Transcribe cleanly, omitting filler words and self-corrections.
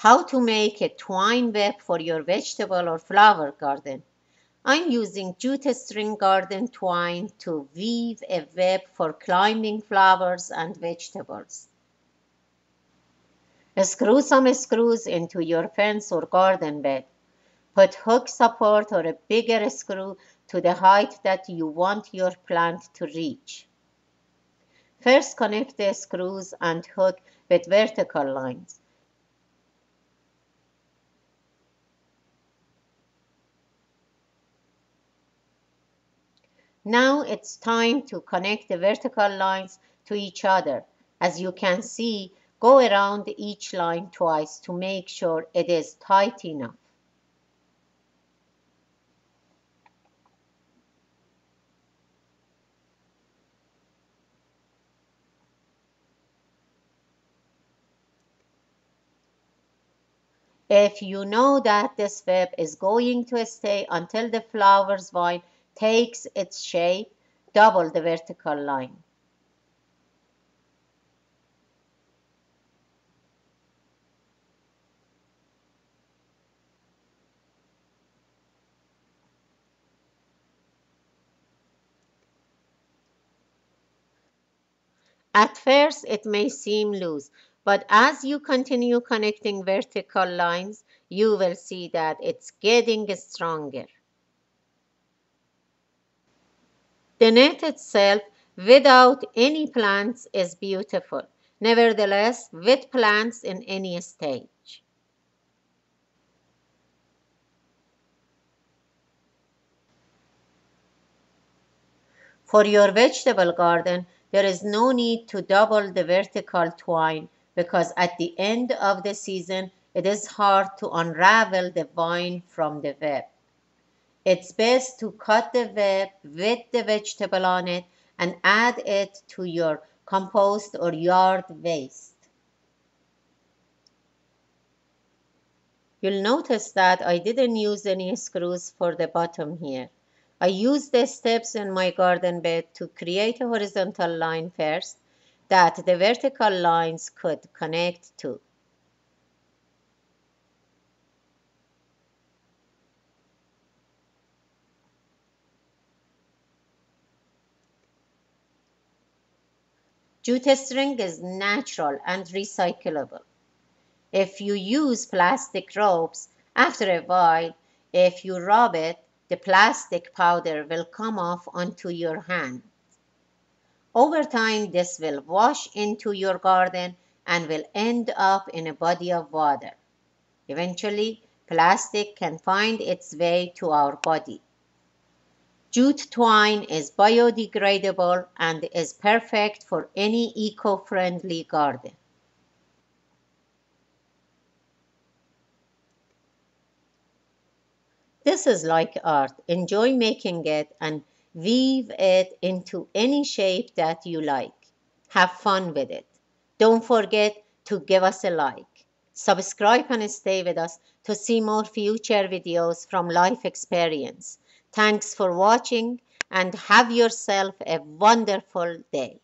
How to make a twine web for your vegetable or flower garden. I'm using jute string garden twine to weave a web for climbing flowers and vegetables. Screw some screws into your fence or garden bed. Put hook support or a bigger screw to the height that you want your plant to reach. First, connect the screws and hook with vertical lines. Now it's time to connect the vertical lines to each other. As you can see, go around each line twice to make sure it is tight enough. If you know that this web is going to stay until the flower's vine takes its shape, double the vertical line. At first, it may seem loose, but as you continue connecting vertical lines, you will see that it's getting stronger. The net itself, without any plants, is beautiful. Nevertheless, with plants in any stage. For your vegetable garden, there is no need to double the vertical twine because at the end of the season, it is hard to unravel the vine from the web. It's best to cut the web with the vegetable on it and add it to your compost or yard waste. You'll notice that I didn't use any screws for the bottom here. I used the steps in my garden bed to create a horizontal line first that the vertical lines could connect to. Jute string is natural and recyclable. If you use plastic ropes, after a while, if you rub it, the plastic powder will come off onto your hand. Over time, this will wash into your garden and will end up in a body of water. Eventually, plastic can find its way to our body. Jute twine is biodegradable and is perfect for any eco-friendly garden. This is like art. Enjoy making it and weave it into any shape that you like. Have fun with it. Don't forget to give us a like. Subscribe and stay with us to see more future videos from life experience. Thanks for watching and have yourself a wonderful day.